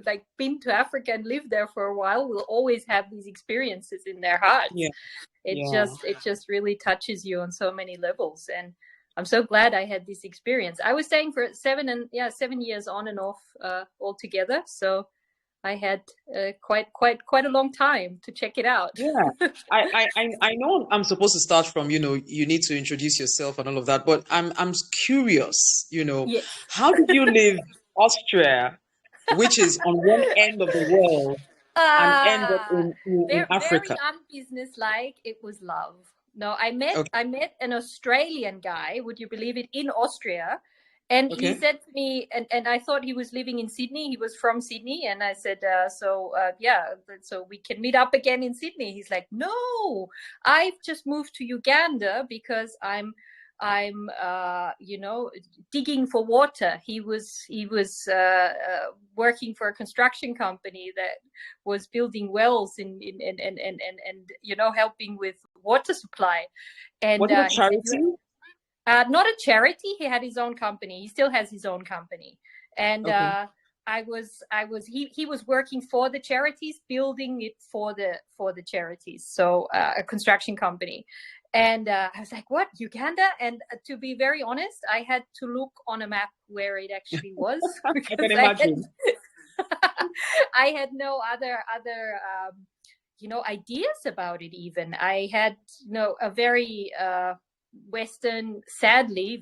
like been to Africa and lived there for a while will always have these experiences in their hearts. Yeah. It just really touches you on so many levels. And I'm so glad I had this experience. I was staying for 7 years on and off altogether. So I had quite a long time to check it out. Yeah. I know I'm supposed to start from, you need to introduce yourself and all of that, but I'm curious, Yes. how did you leave Austria, which is on one end of the world, and end up in Very Africa? unbusinesslike. It was love. No, I Okay. met an Australian guy, would you believe it, in Austria. And he Okay. said to me, and I thought he was living in Sydney. He was from Sydney. And I said, so we can meet up again in Sydney. He's like, no, I've just moved to Uganda because I'm digging for water. He was working for a construction company that was building wells and helping with water supply. And Was it a he said, charity? not a charity. He had his own company. He still has his own company. And Okay. he was working for the charities, building it for the charities. So a construction company. And I was like, what, Uganda? And to be very honest, I had to look on a map where it actually was. I can imagine. I had no other ideas about it even. I had, a very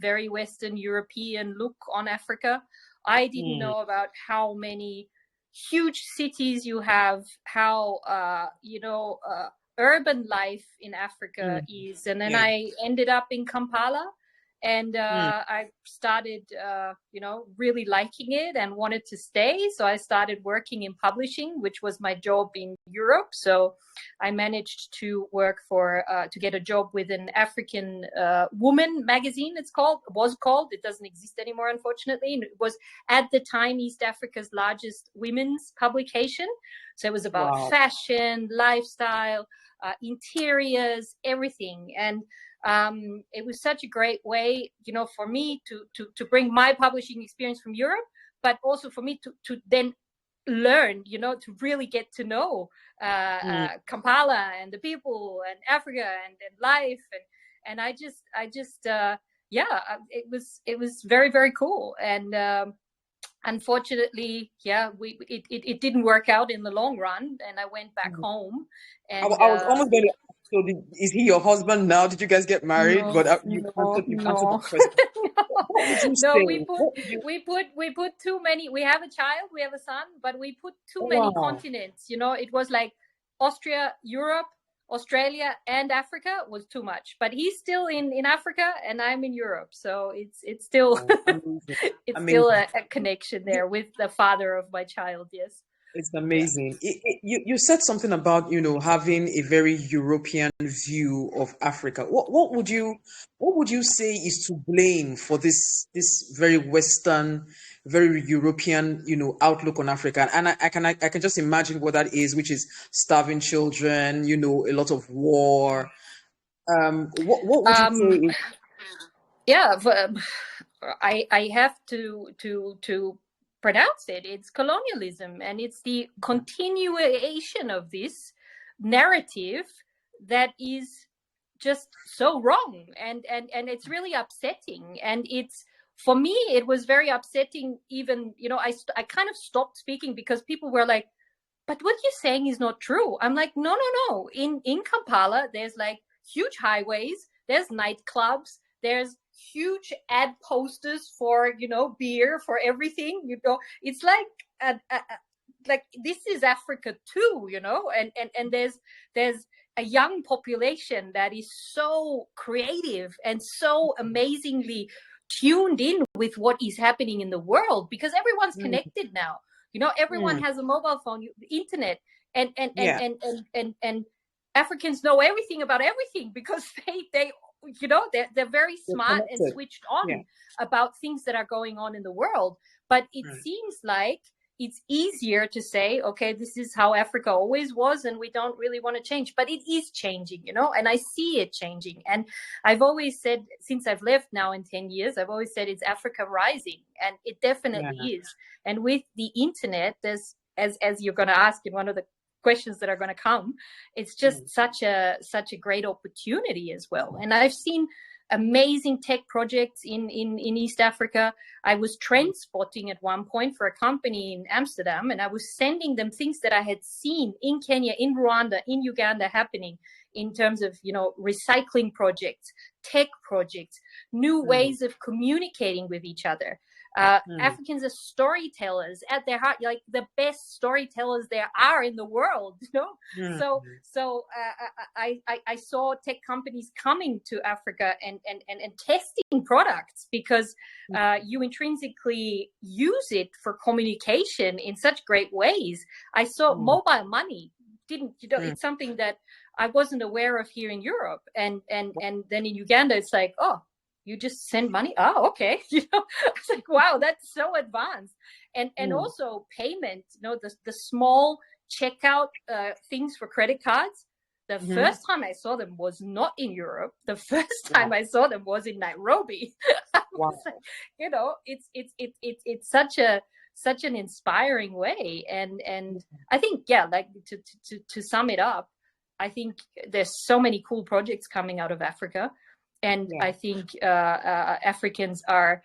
very Western European look on Africa. I didn't know about how many huge cities you have, how, urban life in Africa is. And then I ended up in Kampala, and I started, really liking it and wanted to stay. So I started working in publishing, which was my job in Europe. So I managed to work to get a job with an African woman magazine. It doesn't exist anymore, unfortunately. And it was at the time East Africa's largest women's publication. So it was about fashion, lifestyle, interiors, everything. And it was such a great way, for me to bring my publishing experience from Europe, but also for me to then learn, to really get to know Kampala and the people and Africa and life. And it was very, very cool. And unfortunately, it didn't work out in the long run, and I went back home. And I was almost going to ask, so is he your husband now? Did you guys get married? No, But you answered the question. What would you no, say? we put too many. We have a child, we have a son, but we put too Oh, many wow. continents. It was like Austria, Europe, Australia, and Africa was too much. But he's still in Africa, and I'm in Europe, so it's still still a connection there with the father of my child. Yes. It's amazing. You said something about, having a very European view of Africa. What would you say is to blame for this very Western, very European, outlook on Africa? And I can just imagine what that is, which is starving children, a lot of war. What would you say? Yeah, I have to pronounce it. It's colonialism, and it's the continuation of this narrative that is just so wrong, and it's really upsetting. And it's, for me, it was very upsetting. Even, I kind of stopped speaking because people were like, but what you're saying is not true. I'm like, no. In Kampala, there's like huge highways, there's nightclubs, there's huge ad posters for, beer, for everything. It's like like this is Africa too, and there's a young population that is so creative and so amazingly tuned in with what is happening in the world, because everyone's connected now. Everyone has a mobile phone, the internet, and Africans know everything about everything because they're very smart and switched on about things that are going on in the world. But it seems like it's easier to say, okay, this is how Africa always was, and we don't really want to change. But it is changing, and I see it changing. And I've always said, since I've left now in 10 years, I've always said it's Africa rising, and it definitely is. And with the internet, there's as you're going to ask in one of the questions that are going to come, it's just such a great opportunity as well. And I've seen amazing tech projects in East Africa. I was trend spotting at one point for a company in Amsterdam, and I was sending them things that I had seen in Kenya, in Rwanda, in Uganda happening in terms of, recycling projects, tech projects, new ways of communicating with each other. Africans are storytellers at their heart, like the best storytellers there are in the world, So I saw tech companies coming to Africa and testing products because you intrinsically use it for communication in such great ways. I saw mobile money it's something that I wasn't aware of here in Europe, and then in Uganda it's like, oh, you just send money. Oh, okay. It's like, wow, that's so advanced. And also payment, the small checkout things for credit cards. The first time I saw them was not in Europe. The first time I saw them was in Nairobi. Wow. It's such an inspiring way. And I think, like to sum it up, I think there's so many cool projects coming out of Africa. And I think Africans are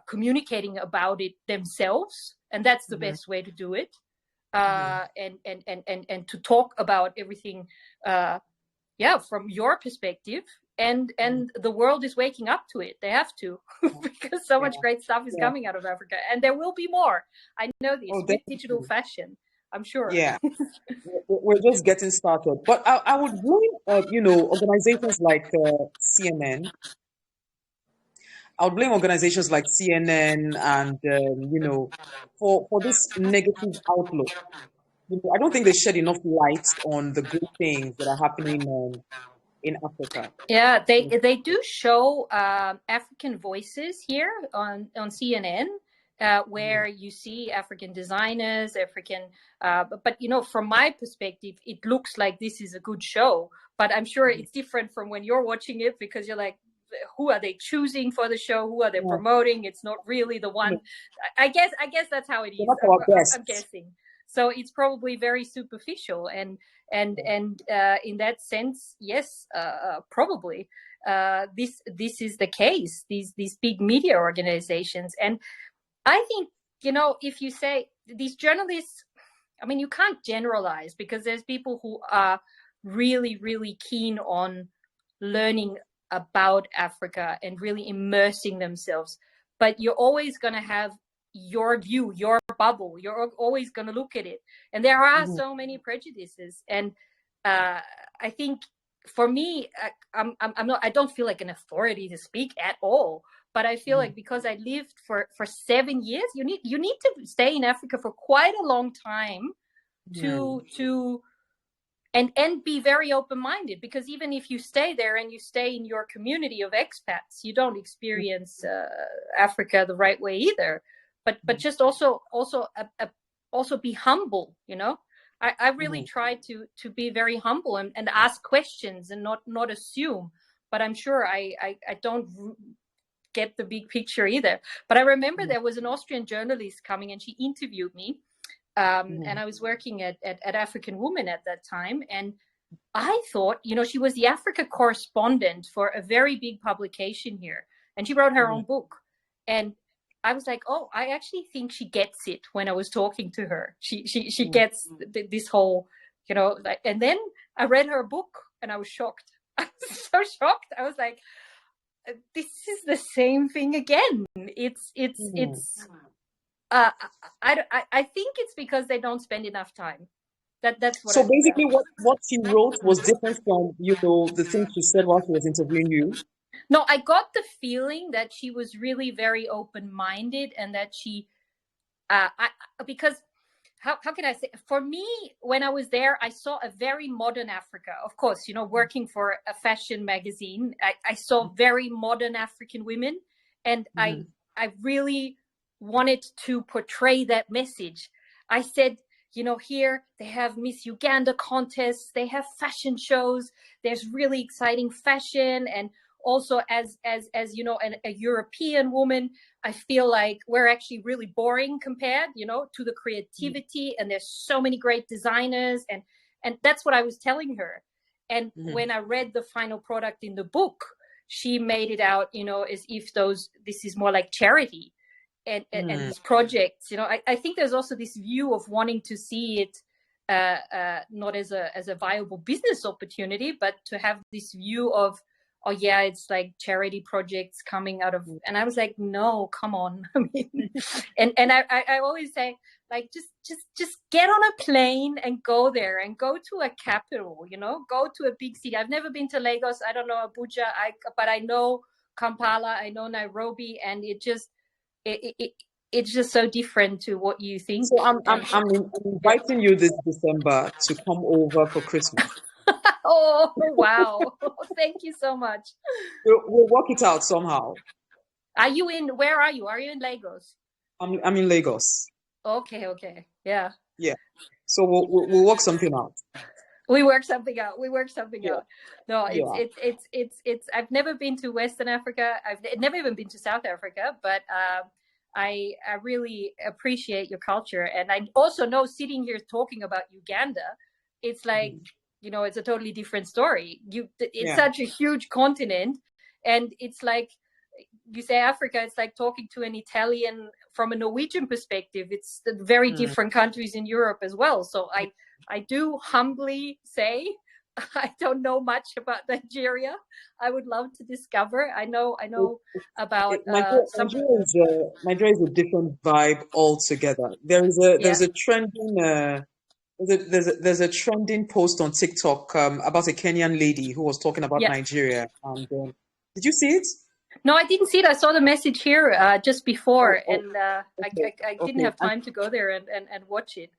communicating about it themselves, and that's the best way to do it. And to talk about everything, from your perspective, and the world is waking up to it. They have to, because so much great stuff is coming out of Africa, and there will be more. I know this with digital fashion, I'm sure. Yeah. We're just getting started. But I would blame, organizations like CNN. I would blame organizations like CNN and, for this negative outlook. I don't think they shed enough light on the good things that are happening in Africa. Yeah, they do show African voices here on CNN. Where you see African designers, but from my perspective, it looks like this is a good show. But I'm sure it's different from when you're watching it, because you're like, who are they choosing for the show? Who are they promoting? It's not really the one. I guess that's how it is. I'm guessing. So it's probably very superficial, and in that sense, yes, probably. This is the case. These big media organizations. And I think, if you say these journalists, I mean, you can't generalize, because there's people who are really, really keen on learning about Africa and really immersing themselves. But you're always going to have your view, your bubble. You're always going to look at it. And there are so many prejudices. And I think for me, I don't feel like an authority to speak at all. But I feel like because I lived for 7 years, you need to stay in Africa for quite a long time to and be very open-minded, because even if you stay there and you stay in your community of expats, you don't experience Africa the right way either. But just also be humble. I really try to be very humble and ask questions and not assume. But I'm sure I don't get the big picture either. But I remember there was an Austrian journalist coming, and she interviewed me, and I was working at African Woman at that time, and I thought, she was the Africa correspondent for a very big publication here, and she wrote her own book. And I was like, oh, I actually think she gets it. When I was talking to her, she gets this whole, and then I read her book and I was shocked. I was so shocked. I was like, this is the same thing again. It's I think it's because they don't spend enough time. That's what. So basically, what she wrote was different from the things she said while she was interviewing you. No, I got the feeling that she was really very open-minded, and that she, because how can I say? For me, when I was there, I saw a very modern Africa. Of course, working for a fashion magazine, I saw very modern African women, and I really wanted to portray that message. I said, here they have Miss Uganda contests, they have fashion shows, there's really exciting fashion, and also as you know, a European woman, I feel like we're actually really boring compared, you know, to the creativity. And there's so many great designers, and that's what I was telling her. And when I read the final product in the book, she made it out, you know, as if this is more like charity, and these projects, you know, I think there's also this view of wanting to see it not as a viable business opportunity, but to have this view of, oh yeah, it's like charity projects coming out of, and I was like, no, come on. I mean, and I always say, like, just get on a plane and go there, and go to a capital, you know, go to a big city. I've never been to Lagos. I don't know Abuja, but I know Kampala, I know Nairobi, and it's just so different to what you think. So I'm inviting you this December to come over for Christmas. Oh, wow. Thank you so much. We'll work it out somehow. Where are you? Are you in Lagos? I'm in Lagos. Okay. Yeah. Yeah. So we'll work something out. We work something out. No, it's I've never been to Western Africa. I've never even been to South Africa, but I really appreciate your culture. And I also know, sitting here talking about Uganda, it's like, you know, it's a totally different story. It's such a huge continent, and it's like, you say Africa, it's like talking to an Italian from a Norwegian perspective. It's very different countries in Europe as well. So I do humbly say I don't know much about Nigeria. I would love to discover. I know about Nigeria is a different vibe altogether. There's a trending there's a trending post on TikTok about a Kenyan lady who was talking about Nigeria. And did you see it? No, I didn't see it. I saw the message here just before, and I didn't have time to go there and watch it.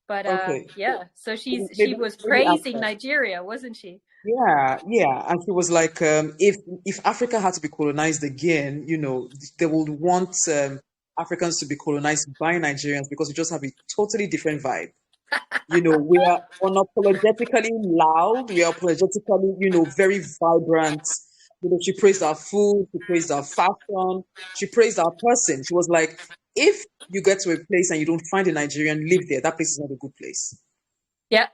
But yeah, so she was praising Nigeria, wasn't she? Yeah, and she was like, if Africa had to be colonized again, you know, they would want Africans to be colonized by Nigerians, because we just have a totally different vibe. You know, we are unapologetically loud. We are apologetically, you know, very vibrant. You know, she praised our food. She praised our fashion. She praised our person. She was like, if you get to a place and you don't find a Nigerian, live there. That place is not a good place. Yeah.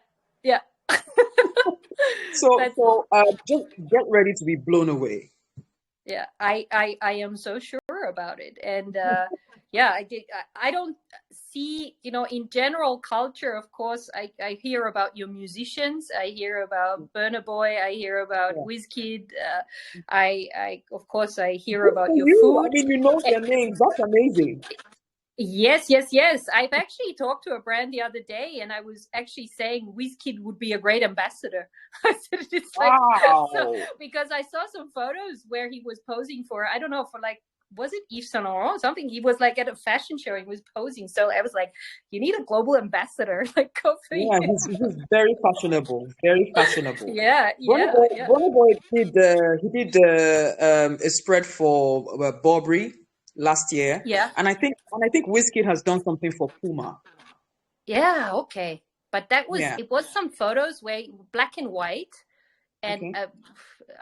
So just get ready to be blown away. Yeah, I am so sure about it. And yeah, I don't see, you know, in general culture, of course, I hear about your musicians. I hear about Burna Boy. I hear about Wizkid. Of course, I hear about your food. I mean, you know their names. That's amazing. Yes. I've actually talked to a brand the other day, and I was actually saying Wizkid would be a great ambassador. I said, it's like, wow. because I saw some photos where he was posing for, I don't know, for like, was it Yves Saint Laurent or something? He was like at a fashion show, he was posing. So I was like, you need a global ambassador. Like, go for yeah, he's very fashionable. Very fashionable. Yeah. Burna Boy did a spread for Burberry last year. Yeah. And I think Wizkid has done something for Puma. Yeah, okay. But that was it was some photos where black and white, and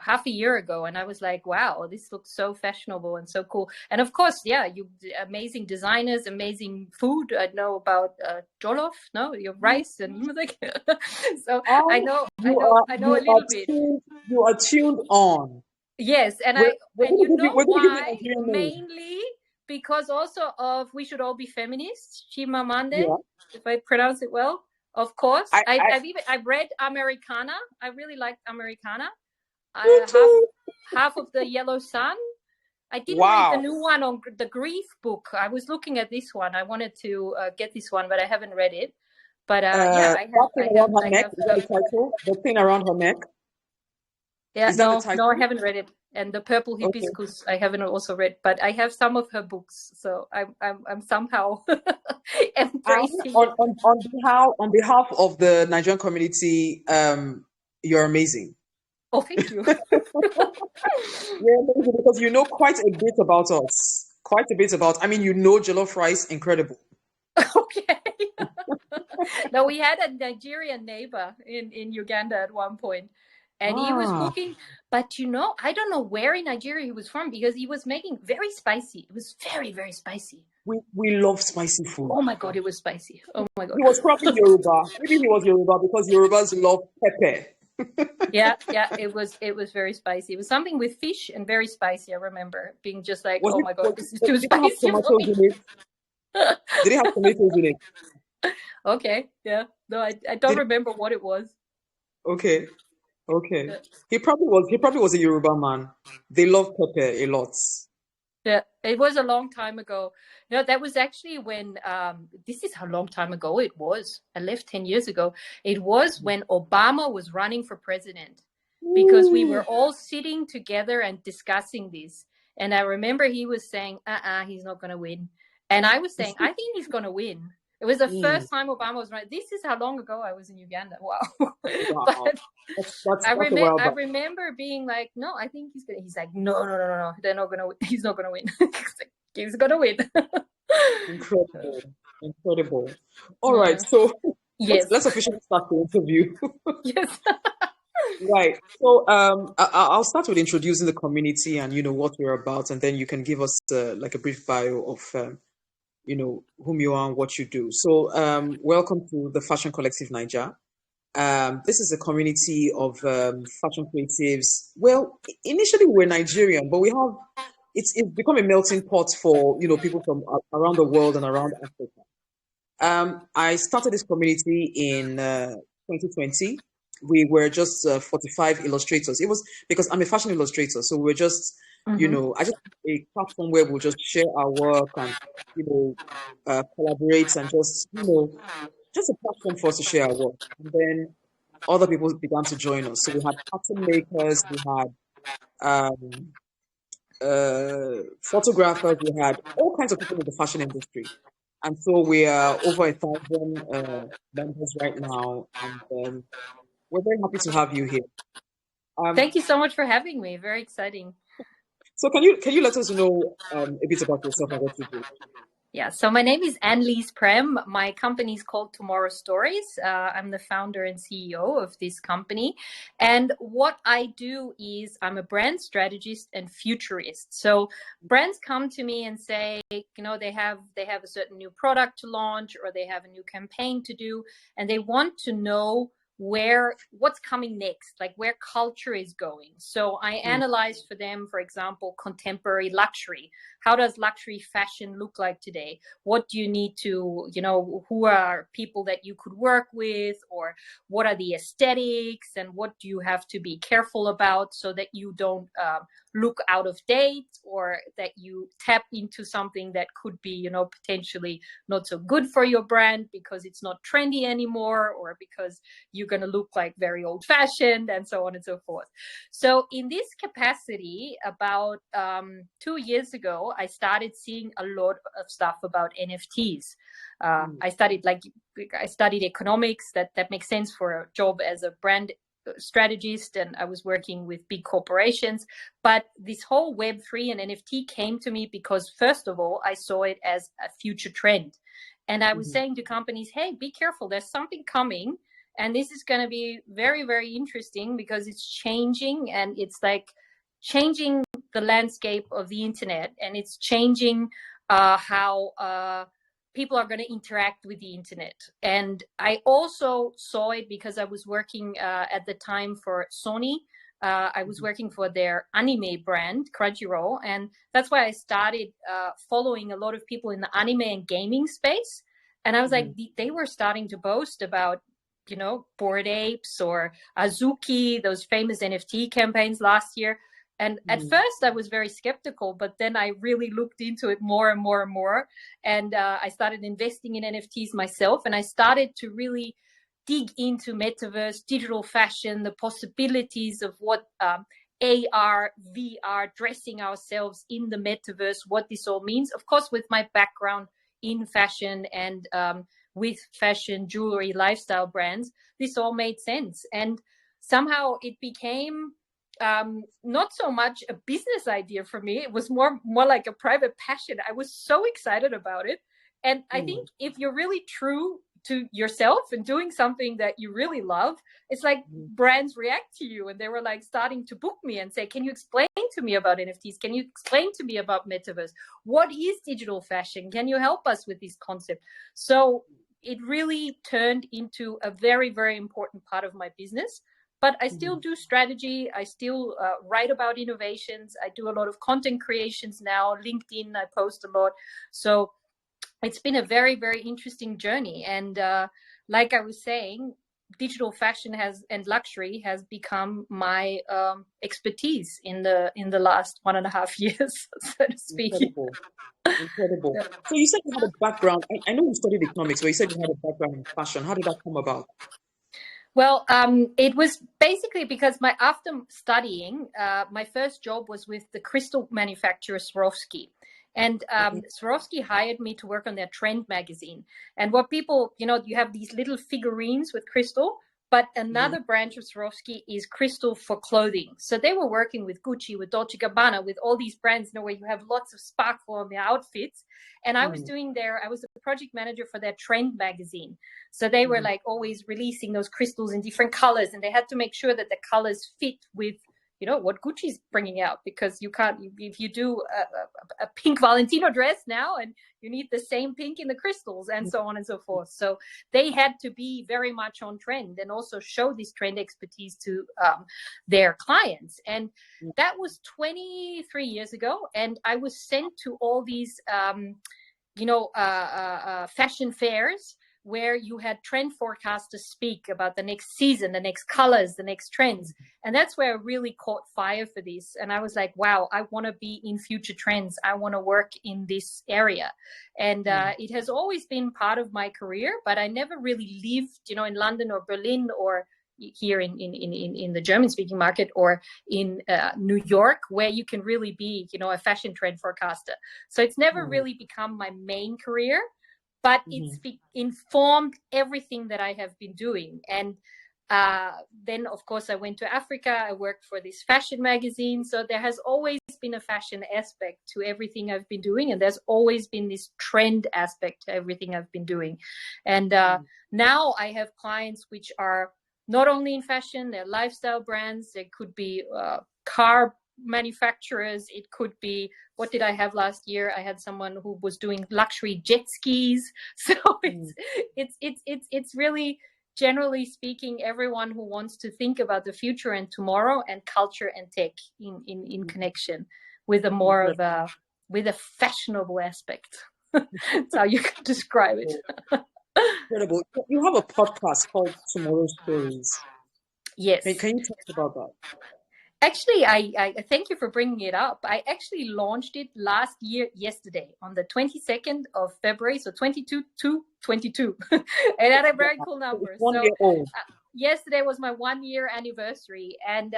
half a year ago, and I was like, wow, this looks so fashionable and so cool. And of course, you amazing designers, amazing food. I know about jollof, your rice, and like so I know a little bit. You are tuned on. Yes, and you know why? Mainly because also of We Should All Be Feminists, Chimamanda, if I pronounce it well. Of course, I've read Americana. I really liked Americana. Half of the Yellow Sun. I didn't read the new one on the grief book. I was looking at this one. I wanted to get this one, but I haven't read it. But I have. The thing around her neck. Yeah, no, I haven't read it. And the Purple Hibiscus, I haven't also read, but I have some of her books, so I'm somehow embracing. On behalf of the Nigerian community, you're amazing. Oh, thank you. You're amazing because you know quite a bit about us. Quite a bit about. I mean, you know jollof rice, incredible. Okay. No, we had a Nigerian neighbor in Uganda at one point. And he was Ah, cooking, but I don't know where in Nigeria he was from, because he was making very spicy. It was very, very spicy. we love spicy food. Oh my God, it was spicy. Oh my God. He was probably Yoruba. Maybe he was Yoruba because Yorubas love pepper. Yeah, yeah, it was very spicy. It was something with fish and very spicy. I remember being just like, Was oh it, my God, was, this is was, too did it have spicy for tomatoes me. in it? Did it have tomatoes in it? Okay, yeah. No, I don't Did remember what it was. Okay, okay. Yeah. He probably was a Yoruba man. They love pepper a lot. Yeah, it was a long time ago. That was actually when, this is how long time ago it was. I left 10 years ago. It was when Obama was running for president, because we Ooh. were all sitting together and discussing this. And I remember he was saying, he's not going to win. And I was saying, I think he's going to win. It was the Mm. first time Obama was running. This is how long ago I was in Uganda. Wow. Wow. But That's a while I back. remember being like, no, I think he's gonna. He's like, no, no, no, no, no. They're not gonna. He's not gonna win. He's gonna win. Incredible. Incredible. All right, Yeah. so let's Yes. let's officially start the interview. Yes. Right. So I'll start with introducing the community and what we're about, and then you can give us like a brief bio of whom you are and what you do. So welcome to the Fashion Collective Niger. This is a community of fashion creatives. Well, initially we were Nigerian, but it's become a melting pot for people from around the world and around Africa. I started this community in 2020. We were just 45 illustrators. It was because I'm a fashion illustrator, so we're just Hmm. I just a platform where we'll just share our work and collaborate and just a platform for us to share our work. And then other people began to join us. So we had pattern makers, we had um, photographers, we had all kinds of people in the fashion industry. And so we are over 1,000 members right now, and we're very happy to have you here. Um, Thank you so much for having me. Very exciting. so can you let us know a bit about yourself and what you do? Yeah, so my name is Anne-Liese Premm. My company is called Tommorow Stories. I'm the founder and CEO of this company. And what I do is I'm a brand strategist and futurist. So brands come to me and say, they have a certain new product to launch, or they have a new campaign to do, and they want to know what's coming next, like where culture is going. So I Mm, analyze for them, for example, contemporary luxury. How does luxury fashion look like today? What do you need to, who are people that you could work with, or what are the aesthetics, and what do you have to be careful about so that you don't look out of date, or that you tap into something that could be, potentially not so good for your brand because it's not trendy anymore, or because you're going to look like very old fashioned, and so on and so forth. So in this capacity, about 2 years ago, I started seeing a lot of stuff about NFTs. mm, I studied economics. That makes sense for a job as a brand strategist, and I was working with big corporations. But this whole Web3 and NFT came to me because, first of all, I saw it as a future trend. And I was mhm, saying to companies, hey, be careful, there's something coming. And this is going to be very, very interesting because it's changing, and it's like changing the landscape of the internet, and it's changing how people are going to interact with the internet. And I also saw it because I was working at the time for Sony. I was mhm, working for their anime brand, Crunchyroll. And that's why I started following a lot of people in the anime and gaming space. And I was like, mhm, they were starting to boast about, Bored Apes or Azuki, those famous NFT campaigns last year. And at mhm, first I was very skeptical, but then I really looked into it more and more and more. And I started investing in NFTs myself, and I started to really dig into metaverse, digital fashion, the possibilities of what AR, VR, dressing ourselves in the metaverse, what this all means. Of course, with my background in fashion and with fashion, jewelry, lifestyle brands, this all made sense. And somehow it became not so much a business idea for me. It was more like a private passion. I was so excited about it. And I mm, think if you're really true to yourself and doing something that you really love, it's like brands react to you, and they were like starting to book me and say, can you explain to me about NFTs? Can you explain to me about metaverse? What is digital fashion? Can you help us with this concept? So it really turned into a very, very important part of my business. But I still do strategy. I still write about innovations. I do a lot of content creations now. LinkedIn, I post a lot. So it's been a very, very interesting journey. And like I was saying, digital fashion and luxury has become my expertise in the last 1.5 years, so to speak. Incredible. Yeah. So you said you had a background. I know you studied economics, but you said you had a background in fashion. How did that come about? Well, it was basically because after studying, my first job was with the crystal manufacturer Swarovski. And Swarovski hired me to work on their trend magazine. And what people, you have these little figurines with crystal, but another branch of Swarovski is crystal for clothing. So they were working with Gucci, with Dolce & Gabbana, with all these brands, where you have lots of sparkle on the outfits. And I was I was the project manager for their trend magazine. So they were like always releasing those crystals in different colors, and they had to make sure that the colors fit with what Gucci's bringing out, because you can't, if you do a pink Valentino dress now, and you need the same pink in the crystals, and so on and so forth. So they had to be very much on trend and also show this trend expertise to their clients. And that was 23 years ago. And I was sent to all these, fashion fairs, where you had trend forecasters speak about the next season, the next colors, the next trends. And that's where I really caught fire for this. And I was like, wow, I want to be in future trends. I want to work in this area. And it has always been part of my career, but I never really lived, in London or Berlin, or here in the German-speaking market, or in New York, where you can really be, a fashion trend forecaster. So it's never really become my main career, but it's informed everything that I have been doing. And then, of course, I went to Africa. I worked for this fashion magazine. So there has always been a fashion aspect to everything I've been doing. And there's always been this trend aspect to everything I've been doing. And now I have clients which are not only in fashion, they're lifestyle brands. They could be car manufacturers. It could be, what did I have last year? I had someone who was doing luxury jet skis. So it's really, generally speaking, everyone who wants to think about the future and tomorrow, and culture and tech in connection with a more of a fashionable aspect. That's how you could describe it. Incredible. You have a podcast called Tommorow Stories. Yes. Can you talk about that? Actually, I thank you for bringing it up. I actually launched it last year, yesterday, on the 22nd of February, so 22/2/22. It had a very cool number. One year old. Yesterday was my 1-year anniversary. And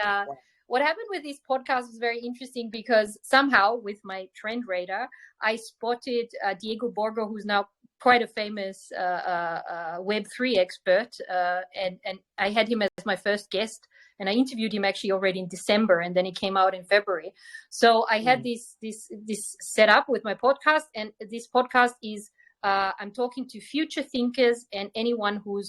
what happened with this podcast is very interesting, because somehow with my trend radar, I spotted Diego Borgo, who's now quite a famous Web3 expert. And I had him as my first guest. And I interviewed him actually already in December, and then he came out in February. So I had this set up with my podcast, and this podcast is I'm talking to future thinkers and anyone who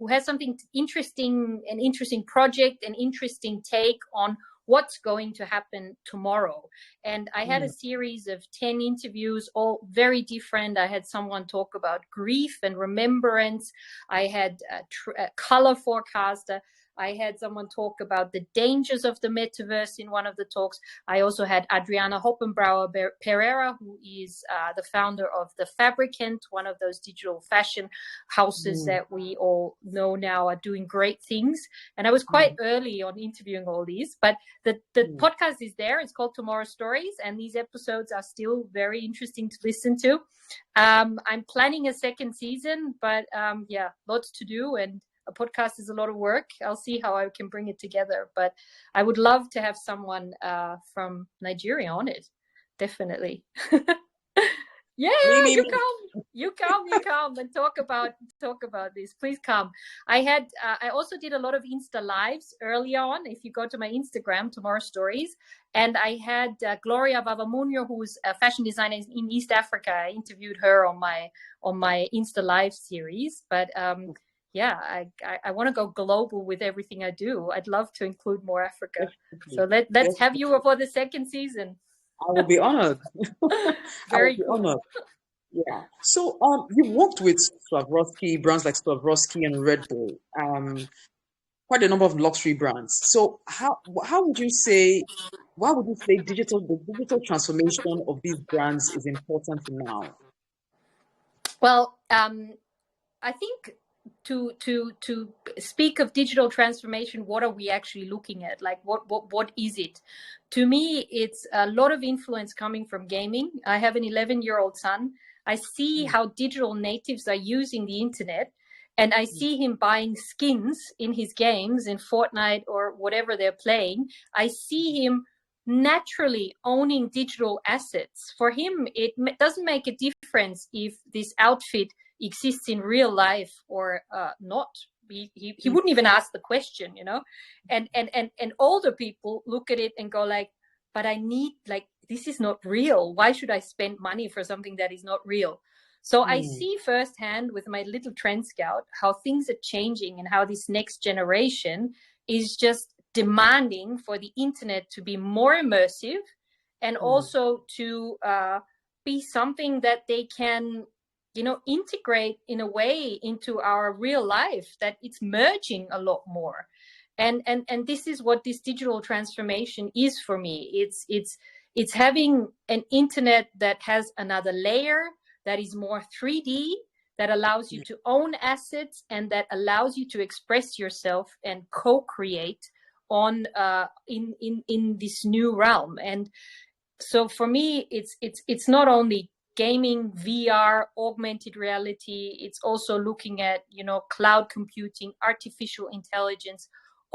has something interesting, an interesting project, an interesting take on what's going to happen tomorrow. And I had a series of 10 interviews, all very different. I had someone talk about grief and remembrance. I had a color forecaster. I had someone talk about the dangers of the metaverse in one of the talks. I also had Adriana Hoppenbrauer Pereira, who is the founder of The Fabricant, one of those digital fashion houses that we all know now are doing great things. And I was quite early on interviewing all these, but the podcast is there. It's called Tommorow Stories, and these episodes are still very interesting to listen to. I'm planning a second season, but lots to do, and a podcast is a lot of work. I'll see how I can bring it together, but I would love to have someone from Nigeria on it. Definitely. Yeah, Maybe. you come and talk about this. Please come. I also did a lot of Insta lives early on. If you go to my Instagram, Tomorrow Stories, and I had Gloria Vavamunyo, who's a fashion designer in East Africa. I interviewed her on my Insta live series. But yeah, I want to go global with everything I do. I'd love to include more Africa. So let's have you for the second season. I will be honored. I will Very be cool. honored. Yeah. So, you've worked with Swarovski, brands like Swarovski and Red Bull, quite a number of luxury brands. So, how would you say, why would you say the digital transformation of these brands is important now? Well, I think to speak of digital transformation, what are we actually looking at? Like, what is it? To me, it's a lot of influence coming from gaming. I have an 11-year-old son. I see how digital natives are using the internet, and I see him buying skins in his games in Fortnite or whatever they're playing. I see him naturally owning digital assets. For him, it doesn't make a difference if this outfit exists in real life or not. He wouldn't even ask the question, you know. And older people look at it and go like, but I need, like, this is not real. Why should I spend money for something that is not real? So I see firsthand with my little trend scout how things are changing and how this next generation is just demanding for the internet to be more immersive and also to be something that they can, you know, integrate in a way into our real life, that it's merging a lot more. And this is what this digital transformation is for me. It's having an internet that has another layer, that is more 3D, that allows you to own assets, and that allows you to express yourself and co-create on in this new realm. And so for me, it's not only gaming, VR, augmented reality. It's also looking at, you know, cloud computing, artificial intelligence,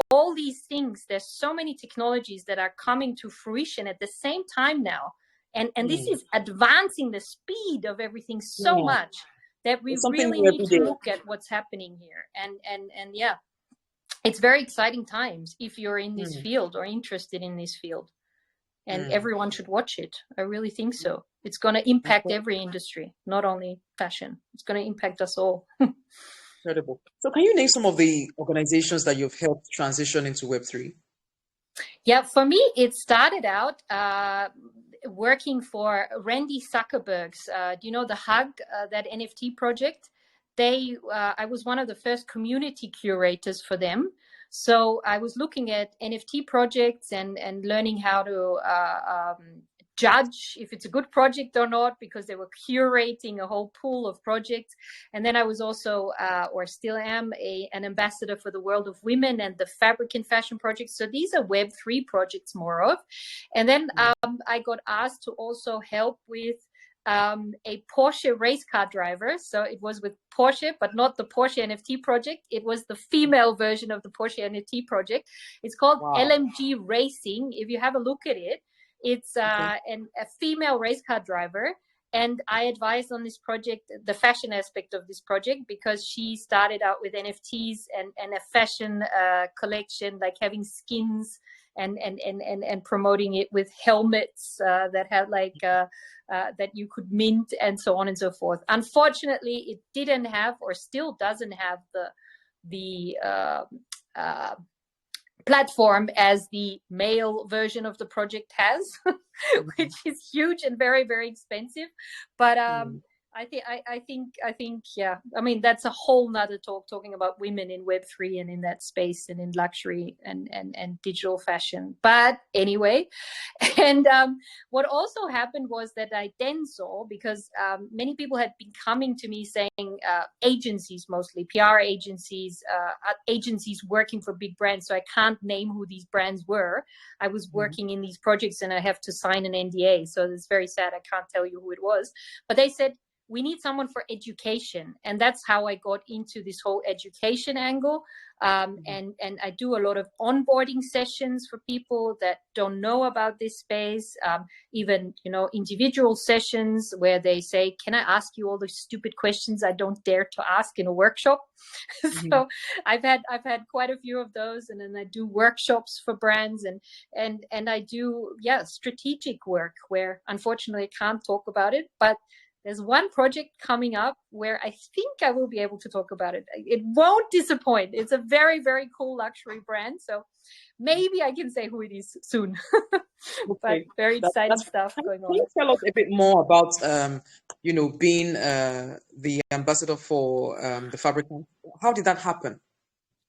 all these things. There's so many technologies that are coming to fruition at the same time now. And this is advancing the speed of everything so much that we It's something really new need every to day. look at what's happening here. And yeah, it's very exciting times if you're in this field or interested in this field. And everyone should watch it. I really think so. It's going to impact every industry, not only fashion. It's going to impact us all. Incredible. So, can you name some of the organizations that you've helped transition into Web3? Yeah, for me, it started out working for Randy Zuckerberg's, do you know the Hug, that NFT project? I was one of the first community curators for them. So I was looking at NFT projects and learning how to judge if it's a good project or not, because they were curating a whole pool of projects. And then I was also, or still am, an ambassador for the World of Women and the Fabric and Fashion projects. So these are Web3 projects, more of. And then I got asked to also help with a Porsche race car driver. So it was with Porsche, but not the Porsche NFT project. It was the female version of the Porsche NFT project. It's called LMG Racing. If you have a look at it, it's a female race car driver. And I advised on this project, the fashion aspect of this project, because she started out with NFTs and a fashion collection, like having skins and promoting it with helmets that had like that you could mint and so on and so forth. Unfortunately, it didn't have, or still doesn't have, the platform as the male version of the project has, which is huge and very, very expensive. But I think, yeah. I mean, that's a whole nother talking about women in Web3 and in that space and in luxury and digital fashion. But anyway, and what also happened was that I then saw, because many people had been coming to me saying, agencies, mostly PR agencies, agencies working for big brands. So I can't name who these brands were. I was working in these projects and I have to sign an NDA. So it's very sad. I can't tell you who it was. But they said, we need someone for education. And that's how I got into this whole education angle. And I do a lot of onboarding sessions for people that don't know about this space, even, individual sessions where they say, can I ask you all the stupid questions I don't dare to ask in a workshop? So I've had quite a few of those, and then I do workshops for brands, and I do strategic work where unfortunately I can't talk about it, but there's one project coming up where I think I will be able to talk about it. It won't disappoint. It's a very, very cool luxury brand. So maybe I can say who it is soon. But very exciting stuff going on. Can you tell us a bit more about, being the ambassador for the Fabricant? How did that happen?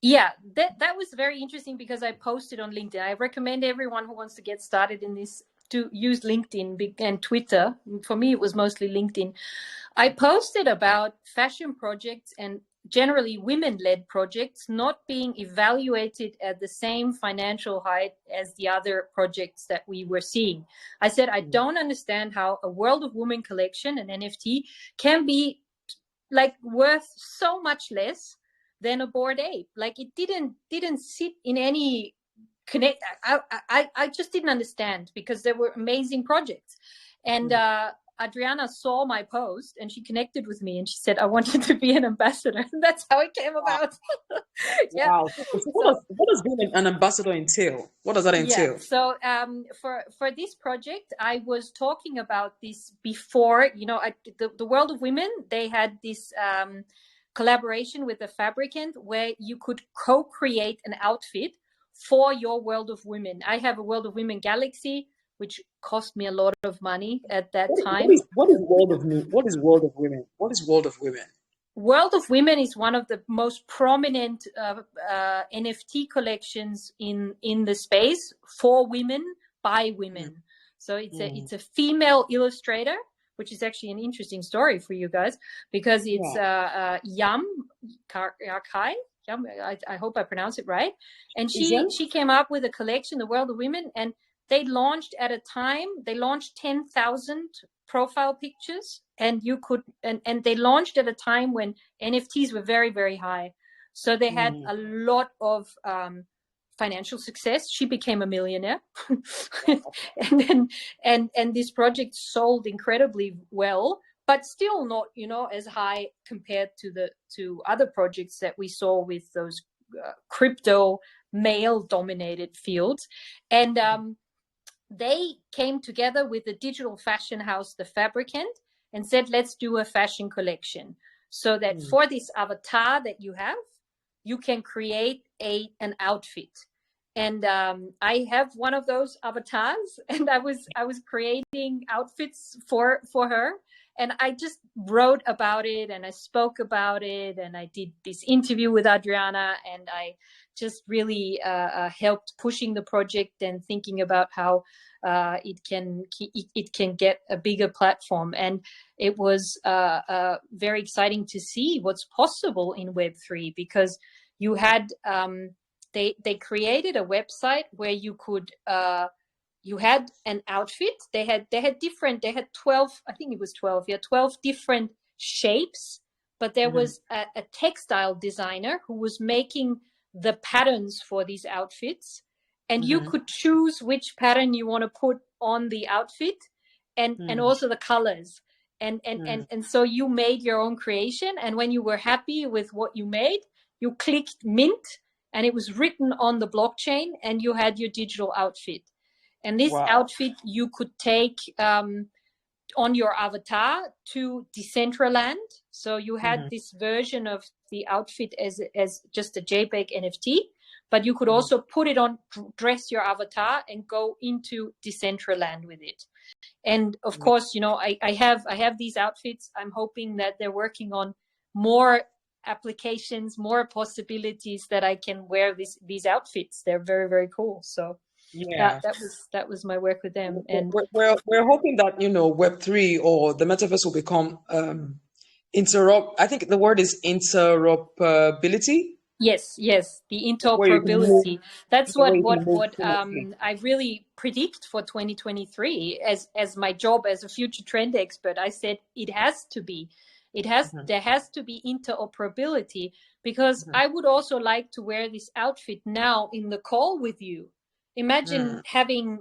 Yeah, that was very interesting because I posted on LinkedIn. I recommend everyone who wants to get started in this to use LinkedIn and Twitter. For me, it was mostly LinkedIn. I posted about fashion projects and generally women-led projects not being evaluated at the same financial height as the other projects that we were seeing. I said, I don't understand how a World of Women collection, an NFT, can be like worth so much less than a Bored Ape. Like it didn't sit in any connect. I just didn't understand because there were amazing projects. And Adriana saw my post and she connected with me and she said, I want you to be an ambassador. And that's how it came about. Yeah. Wow. So what does being an ambassador entail? What does that entail? Yeah. So for this project, I was talking about this before, the World of Women, they had this collaboration with the Fabricant where you could co-create an outfit for your World of Women. I have a World of Women Galaxy, which cost me a lot of money at that time. What is World of Women? What is World of Women? What is World of Women? World of Women is one of the most prominent NFT collections in the space for women by women. So it's a female illustrator, which is actually an interesting story for you guys because it's Yam Kai. I hope I pronounce it right. And she came up with a collection, the World of Women, and they launched 10,000 profile pictures, and you could and they launched at a time when NFTs were very, very high. So they had a lot of financial success. She became a millionaire. and this project sold incredibly well, but still not, as high compared to other projects that we saw with those crypto male dominated fields. And they came together with the digital fashion house, the Fabricant, and said, let's do a fashion collection so that for this avatar that you have, you can create an outfit. And I have one of those avatars, and I was creating outfits for her. And I just wrote about it and I spoke about it and I did this interview with Adriana, and I just really helped pushing the project and thinking about how it can get a bigger platform. And it was very exciting to see what's possible in Web3 because you had they created a website where you could you had an outfit. They had 12, I think it was 12, 12 different shapes, but there was a textile designer who was making the patterns for these outfits, and you could choose which pattern you want to put on the outfit, and also the colors. And so you made your own creation, and when you were happy with what you made, you clicked mint, and it was written on the blockchain, and you had your digital outfit. And this outfit you could take on your avatar to Decentraland. So you had this version of the outfit as just a JPEG NFT, but you could also put it on, dress your avatar, and go into Decentraland with it. And of course, I have these outfits. I'm hoping that they're working on more applications, more possibilities that I can wear these outfits. They're very, very cool. So that was my work with them. And we're hoping that Web3 or the metaverse will become I think the word is interoperability. Yes, yes, the where you can move, interoperability. That's where you can move I really predict for 2023 as my job as a future trend expert. I said it has to be. seamlessly. There has to be interoperability, because Mhm, I would also like to wear this outfit now in the call with you. Imagine mhm, having,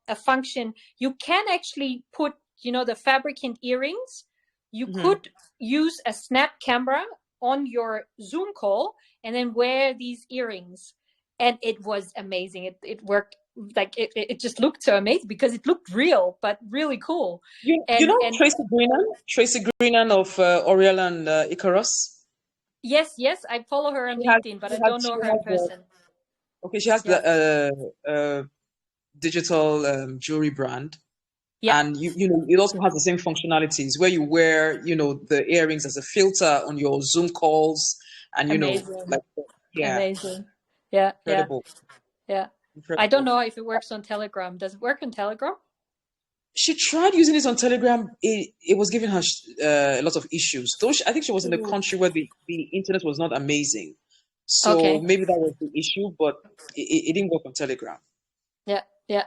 a function. You can actually put, the fabricant earrings. You mhm. could use a snap camera on your Zoom call and then wear these earrings. And it was amazing. It worked, like it just looked so amazing because it looked real, but really cool. You And know and Tracy Greenan of Oriel and Icarus. yes, yes, I follow her on LinkedIn, but I don't know She her in has the person. okay. She has Yeah, the digital jewelry brand, yeah, and it also has the same functionalities where you wear the earrings as a filter on your Zoom calls, and amazing, like yeah, amazing. Yeah, yeah, incredible, yeah. I don't incredible. know if it works on Telegram. Does it work on Telegram? She tried using it on Telegram. It was giving her a lot of issues. Though I think she was in a Ooh. country where the internet was not amazing, so Okay. maybe that was the issue. But it didn't work on Telegram. Yeah, yeah.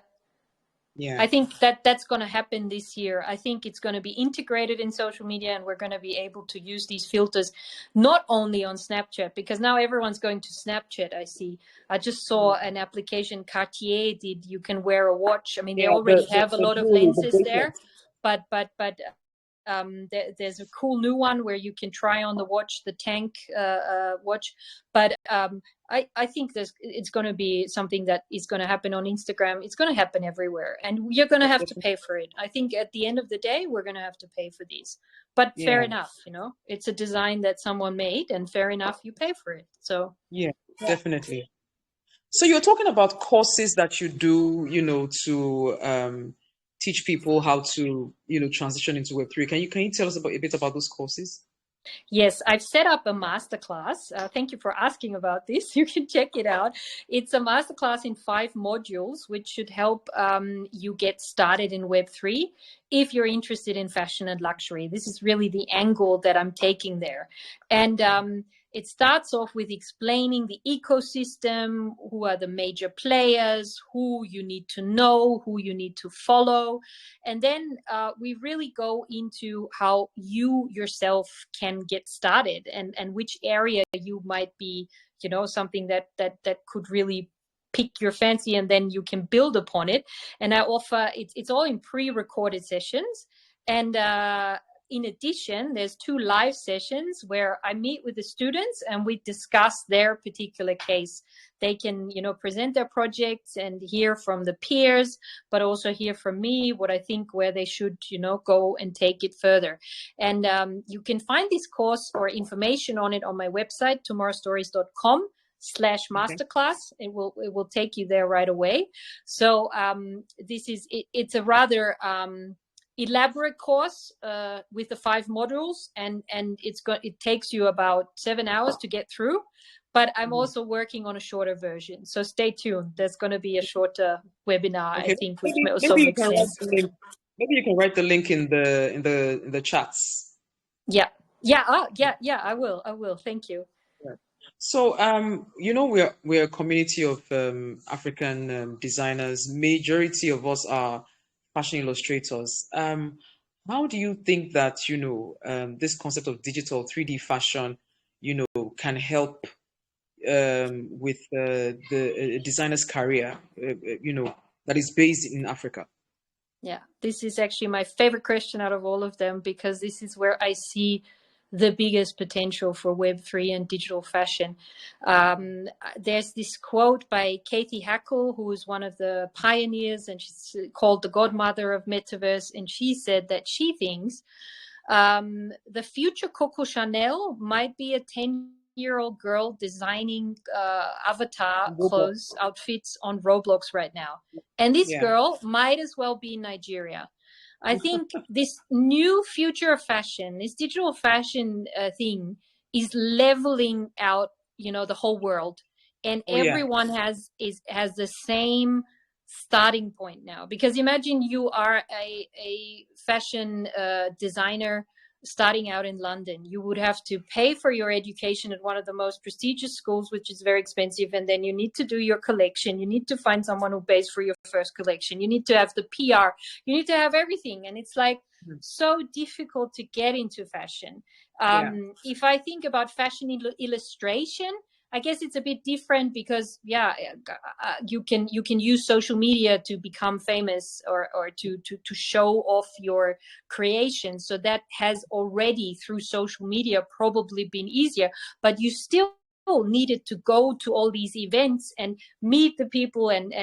Yeah, I think that that's going to happen this year. I think it's going to be integrated in social media, and we're going to be able to use these filters not only on Snapchat, because now everyone's going to Snapchat. I see. I just saw an application Cartier did. You can wear a watch. I mean, they yeah. already have a The lot of jewelry, the lenses there, bracelet. but there's a cool new one where you can try on the watch, the tank watch. But I think it's going to be something that is going to happen on Instagram. It's going to happen everywhere, and you're going to have to pay for it. I think at the end of the day, we're going to have to pay for these. But fair Yeah, enough, it's a design that someone made, and fair enough, you pay for it. So yeah, yeah. definitely. So you're talking about courses that you do, to teach people how to, transition into Web3. Can you tell us a bit about those courses? Yes, I've set up a masterclass. Thank you for asking about this. You can check it out. It's a masterclass in 5 modules, which should help you get started in Web3 if you're interested in fashion and luxury. This is really the angle that I'm taking there. And it starts off with explaining the ecosystem, who are the major players, who you need to know, who you need to follow. And then we really go into how you yourself can get started, and which area you might be, something that could really pique your fancy, and then you can build upon it. And I offer it's all in pre-recorded sessions. And in addition, there's 2 live sessions where I meet with the students and we discuss their particular case. They can, present their projects and hear from the peers, but also hear from me what I think where they should, go and take it further. And you can find this course or information on it on my website, Okay. tomorrowstories.com/masterclass. It will take you there right away. So it's a rather elaborate course with the 5 modules, and it takes you about 7 hours to get through. But I'm Mhm. also working on a shorter version, so stay tuned. There's going to be a shorter webinar, I Okay. think, which Maybe also maybe you makes can write sense. the link. Maybe you can write the link in the chats. Yeah, yeah, yeah. I will. Thank you. Yeah. So, we're a community of African designers. Majority of us are fashion illustrators. How do you think that this concept of digital 3D fashion, can help with the designer's career, that is based in Africa? Yeah, this is actually my favorite question out of all of them, because this is where I see the biggest potential for Web3 and digital fashion. There's this quote by Kathy Hackle, who is one of the pioneers, and she's called the godmother of metaverse. And she said that she thinks the future Coco Chanel might be a 10-year-old girl designing avatar Robot. clothes outfits on Roblox right now. And this Yeah. girl might as well be in Nigeria. I think this new future of fashion, this digital fashion thing, is leveling out, the whole world, and Oh yeah. everyone has the same starting point now. Because imagine you are a fashion designer starting out in London. You would have to pay for your education at one of the most prestigious schools, which is very expensive. And then you need to do your collection. You need to find someone who pays for your first collection. You need to have the PR. You need to have everything. And it's like so difficult to get into fashion. If I think about fashion illustration, I guess it's a bit different because, you can use social media to become famous or to show off your creation. So that has already, through social media, probably been easier. But you still needed to go to all these events and meet the people. And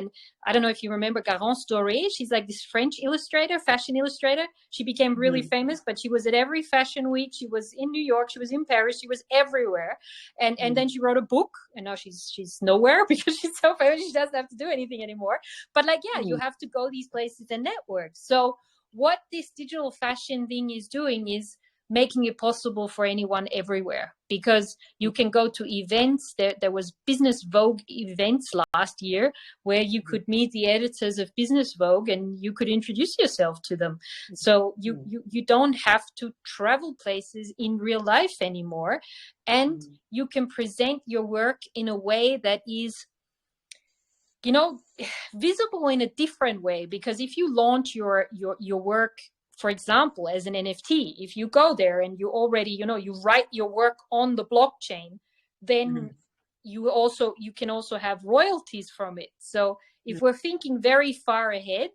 I don't know if you remember Garance Doré. She's like this French illustrator, fashion illustrator. She became really famous, but she was at every fashion week. She was in New York. She was in Paris. She was everywhere. And then she wrote a book, and now she's nowhere because she's so famous. She doesn't have to do anything anymore. But like, you have to go these places and network. So what this digital fashion thing is doing is making it possible for anyone everywhere, because you can go to events. There was Business Vogue events last year where you could meet the editors of Business Vogue and you could introduce yourself to them. So you don't have to travel places in real life anymore, and you can present your work in a way that is, visible in a different way. Because if you launch your work, for example, as an NFT, if you go there and you already, you write your work on the blockchain, then you can also have royalties from it. So if we're thinking very far ahead,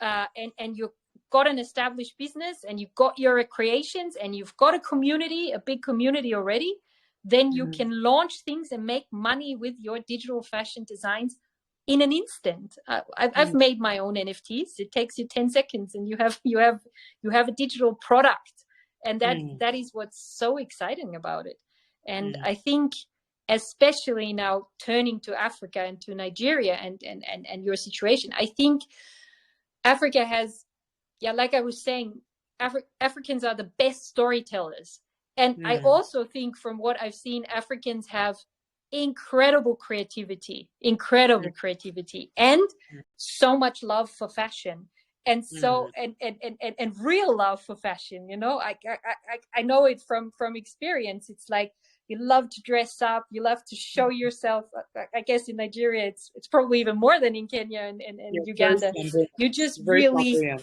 and you've got an established business and you've got your creations and you've got a big community already, then you can launch things and make money with your digital fashion designs in an instant. I've made my own NFTs. It takes you 10 seconds and you have a digital product. And that is what's so exciting about it. And I think, especially now turning to Africa and to Nigeria and your situation, I think Africa has, like I was saying, Africans are the best storytellers. And I also think, from what I've seen, Africans have incredible creativity and so much love for fashion, and so and real love for fashion. I know it from experience. It's like, you love to dress up, you love to show yourself. I guess in Nigeria it's probably even more than in Kenya and Uganda. You just really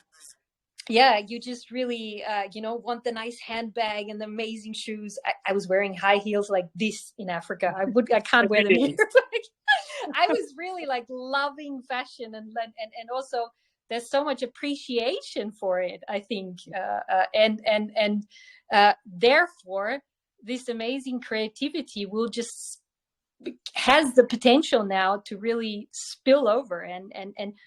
you just really want the nice handbag and the amazing shoes. I was wearing high heels like this in Africa. I can't wear them here. I was really like loving fashion, and also there's so much appreciation for it, I think, and therefore this amazing creativity has the potential now to really spill over and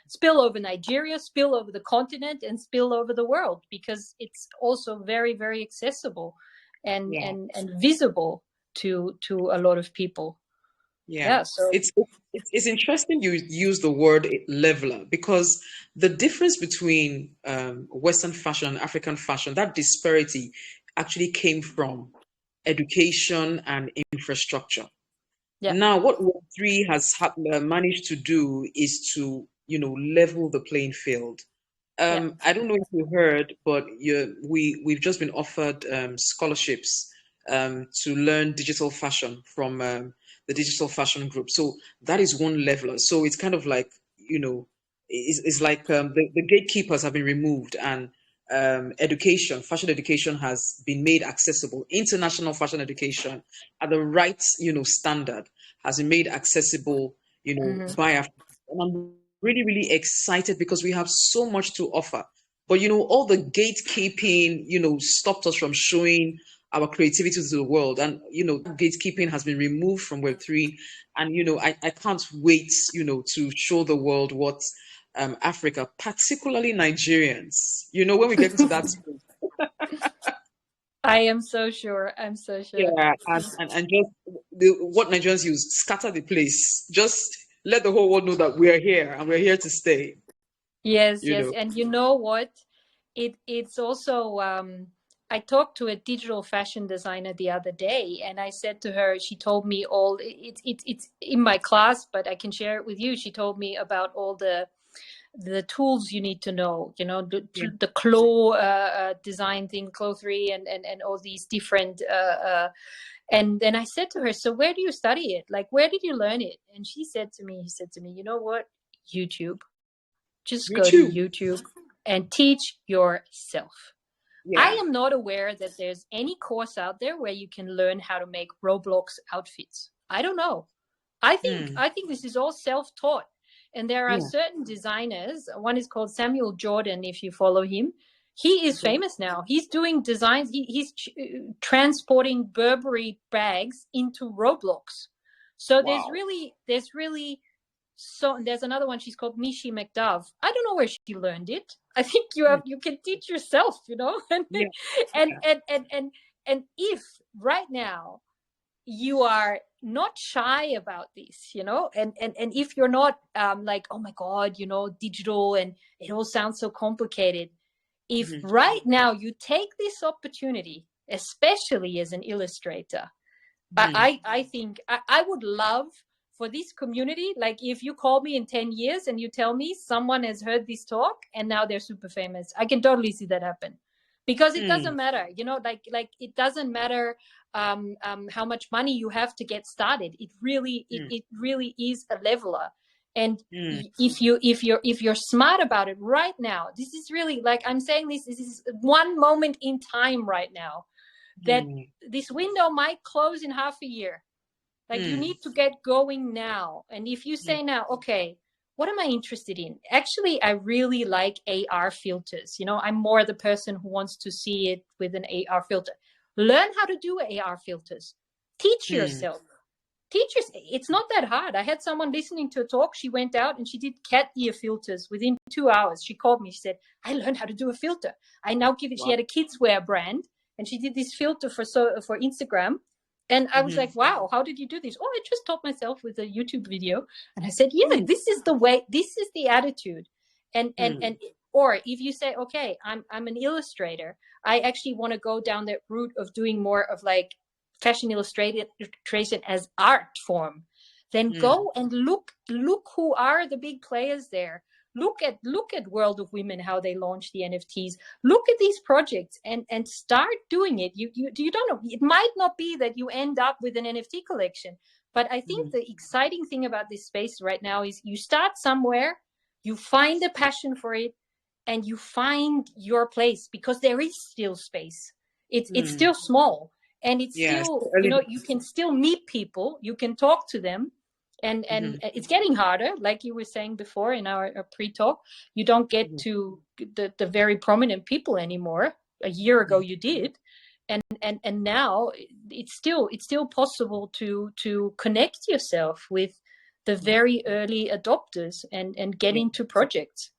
spill over Nigeria, spill over the continent, and spill over the world, because it's also very, very accessible and visible to a lot of people. So it's interesting you use the word leveler, because the difference between Western fashion and African fashion, that disparity actually came from education and infrastructure. Now, what Web3 has managed to do is to, level the playing field. I don't know if you heard, but we've just been offered scholarships to learn digital fashion from the Digital Fashion Group. So that is one leveler. So it's kind of like, it's like the gatekeepers have been removed, and fashion education has been made accessible. International fashion education at the right, standard has been made accessible, by Africa. And I'm really, really excited because we have so much to offer. But, all the gatekeeping, stopped us from showing our creativity to the world. And, gatekeeping has been removed from Web3. And, I can't wait, to show the world what Africa, particularly Nigerians, when we get into that space. I am so sure. I'm so sure. Yeah, and just what Nigerians use, scatter the place. Just let the whole world know that we're here and we're here to stay. Yes. And you know what? It's also, I talked to a digital fashion designer the other day, and I said to her, she told me it's in my class, but I can share it with you. She told me about all the the tools you need to know, Yeah. the claw design thing, claw 3, and all these different and then I said to her, so where do you study it? Like, where did you learn it? And he said to me, you know what? YouTube. Just Me go to too. YouTube and teach yourself. I Yeah. am not aware that there's any course out there where you can learn how to make Roblox outfits. I don't know. I think this is all self-taught. And there are Yeah. certain designers. One is called Samuel Jordan, if you follow him. He is Okay. famous now. He's doing designs. He's transporting Burberry bags into Roblox. So Wow. so there's another one. She's called Mishi McDove. I don't know where she learned it. I think you can teach yourself, and Yeah. and Yeah. and and and, and if right now you are not shy about this, and if you're not like, oh my God, digital, and it all sounds so complicated. If Mhm. right now you take this opportunity, especially as an illustrator, Mhm. I think I would love for this community, like if you call me in 10 years and you tell me someone has heard this talk and now they're super famous, I can totally see that happen. Because it doesn't Mm. matter, like it doesn't matter how much money you have to get started. It really Mm. it really is a leveler. And Mm. if you're smart about it right now, this is really, like I'm saying, this is one moment in time right now, that Mm. this window might close in half a year. Like, you Mm. need to get going now. And if you Mm. say now, okay, what am I interested in? Actually, I really like AR filters. I'm more the person who wants to see it with an AR filter. Learn how to do AR filters. Teach Mm. yourself. Teachers, it's not that hard. I had someone listening to a talk. She went out and she did cat ear filters within 2 hours. She called me. She said, I learned how to do a filter. I now give it. She Wow. had a kids wear brand, and she did this filter for Instagram. And I was Mhm. like, wow, how did you do this? Oh, I just taught myself with a YouTube video. And I said, yeah, Mm. this is the way, this is the attitude. And Mm. or if you say, okay, I'm an illustrator, I actually want to go down that route of doing more of like fashion illustration as art form, then Mm. go and look who are the big players there. Look at World of Women, how they launch the NFTs. Look at these projects and start doing it. You don't know, it might not be that you end up with an NFT collection, but I think Mm. the exciting thing about this space right now is you start somewhere, you find a passion for it, and you find your place, because there is still space. It's Mm. still small, and it's Yeah. It's still, early. you can still meet people, you can talk to them. And Mhm. it's getting harder, like you were saying before in our pre-talk. You don't get Mhm. to the very prominent people anymore. A year ago Mhm. you did. And now it's still possible to connect yourself with the very early adopters and get Yeah. into projects.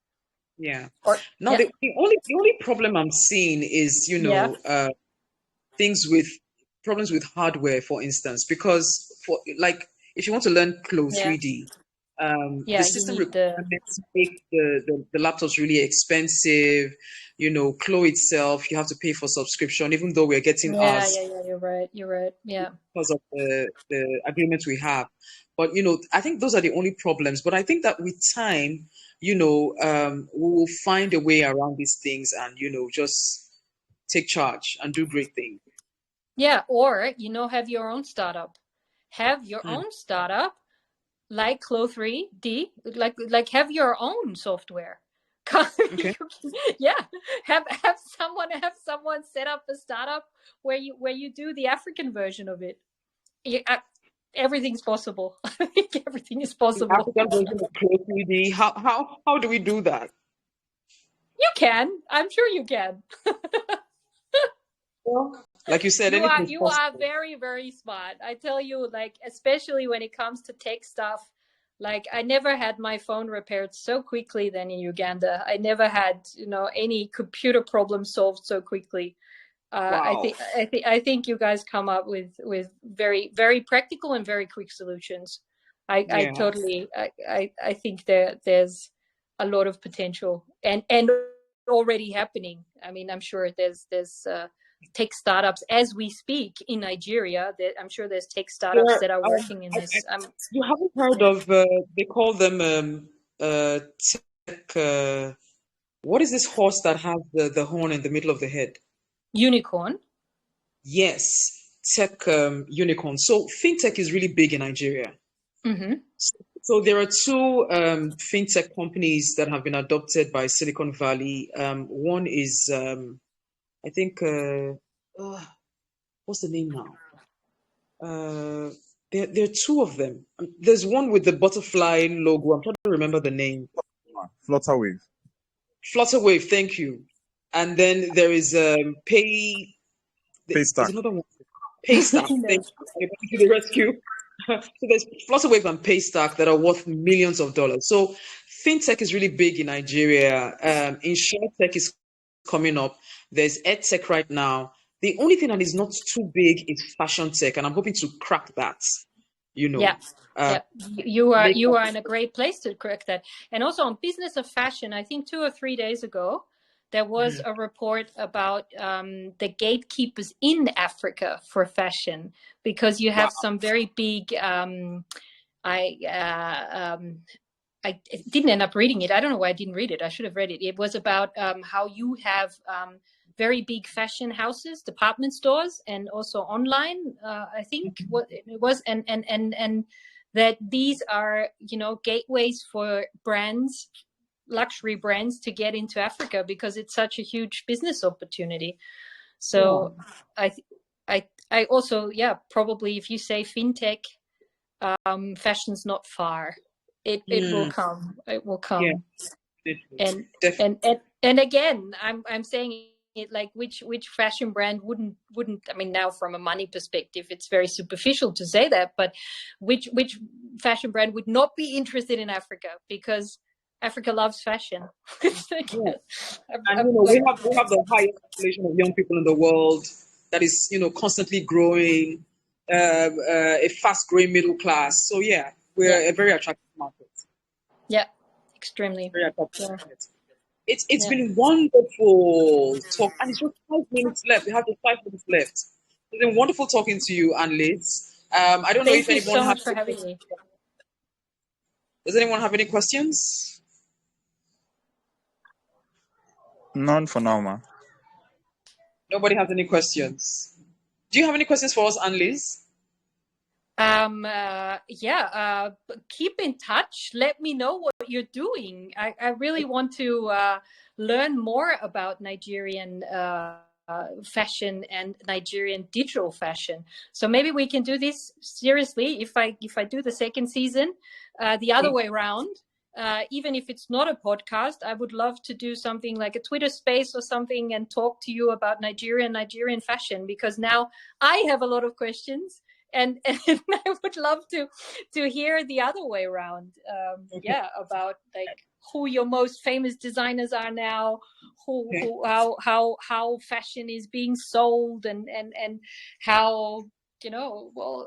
Yeah. Or No, yeah. the only problem I'm seeing is, Yeah. things with problems with hardware, for instance, because for like if you want to learn Clo Yeah. 3D, the Yeah, you system need the. requirements make the laptops really expensive. Clo itself, you have to pay for subscription, even though we're getting Yeah, ours yeah, yeah, you're right, yeah. because of the agreements we have. But I think those are the only problems. But I think that with time, we will find a way around these things and just take charge and do great things. Yeah, or have your own startup. Have your Hmm. own startup, like Clo 3D, like have your own software. Okay. Yeah, have someone set up a startup where you do the African version of it. Yeah, everything's possible. I think everything is The possible. African version of Pro 3D. How do we do that? You can. I'm sure you can. Well, like you said, You are anything's you are possible. very, very smart. I tell you, like, especially when it comes to tech stuff. Like, I never had my phone repaired so quickly than in Uganda. I never had, any computer problem solved so quickly. I Wow. think I think you guys come up with very, very practical and very quick solutions. I Yeah. totally I think there's a lot of potential and already happening. I mean, I'm sure there's tech startups as we speak in Nigeria. That I'm sure there's tech startups There, that are working in this. you haven't heard Yeah. of, they call them what is this horse that has the horn in the middle of the head? Unicorn. Yes, tech unicorn. So fintech is really big in Nigeria. Mm-hmm. So there are two fintech companies that have been adopted by Silicon Valley. One is I think what's the name now? There are two of them. There's one with the butterfly logo. I'm trying to remember the name. Flutterwave. Flutterwave, thank you. And then there is there's Paystack. another one. Paystack, thank you. Everybody to the rescue. So there's Flutterwave and Paystack that are worth millions of dollars. So fintech is really big in Nigeria. Insurtech is coming up. There's edtech right now. The only thing that is not too big is fashion tech, and I'm hoping to crack that. Yeah, you are in a great place to correct that. And also on business of fashion, I think 2 or 3 days ago, there was a report about the gatekeepers in Africa for fashion, because you have some very big. I didn't end up reading it. I don't know why I didn't read it. I should have read it. It was about how you have very big fashion houses, department stores, and also online. I think what it was, and that these are gateways for brands, luxury brands, to get into Africa because it's such a huge business opportunity. So I also probably if you say fintech, fashion's not far. It will come. It will come. Yeah, and again, I'm saying it like which fashion brand wouldn't I mean, now from a money perspective it's very superficial to say that, but which fashion brand would not be interested in Africa, because Africa loves fashion. And we have the highest population of young people in the world that is constantly growing, a fast growing middle class. So we're a very attractive market. Yeah, extremely. Very attractive market. It's been wonderful talk, and it's just 5 minutes left. We have just 5 minutes left. It's been wonderful talking to you, Anne-Liese. I don't know if anyone so much for having me. Does anyone have any questions? None for now, ma. Nobody has any questions. Do you have any questions for us, Anne-Liese? Keep in touch. Let me know what you're doing. I really want to learn more about Nigerian fashion and Nigerian digital fashion. So maybe we can do this seriously if I do the second season, the other way around. Even if it's not a podcast, I would love to do something like a Twitter space or something and talk to you about Nigerian fashion, because now I have a lot of questions. And I would love to hear the other way around. About like who your most famous designers are now, how fashion is being sold, and how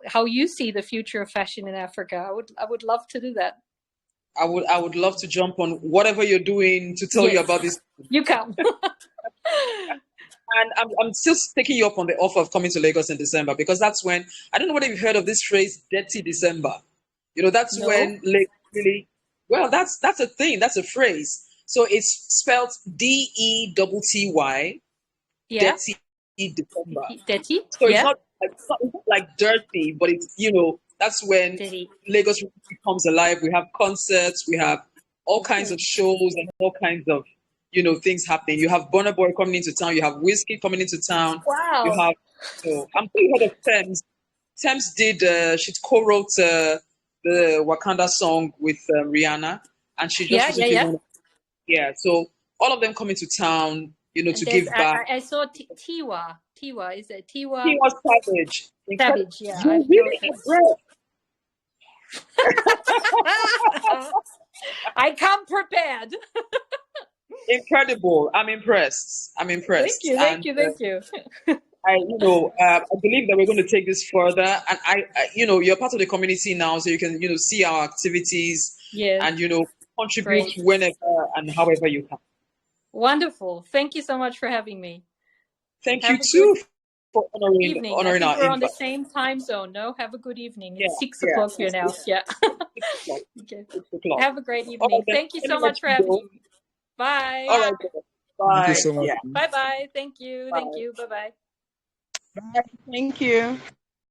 how you see the future of fashion in Africa. I would love to do that. I would love to jump on whatever you're doing to tell you about this. You come. And I'm still taking you up on the offer of coming to Lagos in December, because that's when, I don't know whether you've heard of this phrase, Dirty December. That's when Lagos really, well, that's a thing, that's a phrase. So it's spelled DETTY, Dirty December. Dirty? So it's not like dirty, but it's, that's when dirty. Lagos comes alive. We have concerts, we have all kinds of shows and all kinds of things happening. You have Burna Boy coming into town. You have Whiskey coming into town. Wow. You have. I'm pretty heard of Thames. Thames did. She co-wrote the Wakanda song with Rihanna, and she just recently. Yeah. So all of them coming to town, to give back. I saw Tiwa. Tiwa, is it Tiwa? Tiwa Savage. Savage. Yeah. You really have breath. I come prepared. Incredible. I'm impressed. Thank you. I believe that we're going to take this further, and you're part of the community now, so you can, see our activities, and contribute whenever and however you can. Wonderful. Thank you so much for having me. Thank you too. for Evening. I honoring think our we're on the invite. same time zone. No, have a good evening. Yeah, It's 6 o'clock here it's now. Yeah. 6 o'clock. Okay. 6 o'clock. Have a great All evening. right, then. Thank you Let me so let much for you having go. me. Bye. All right, then. Thank you Bye. so much. Yeah. Bye bye. Thank you. Thank Bye. you. Bye bye. Bye. Thank you.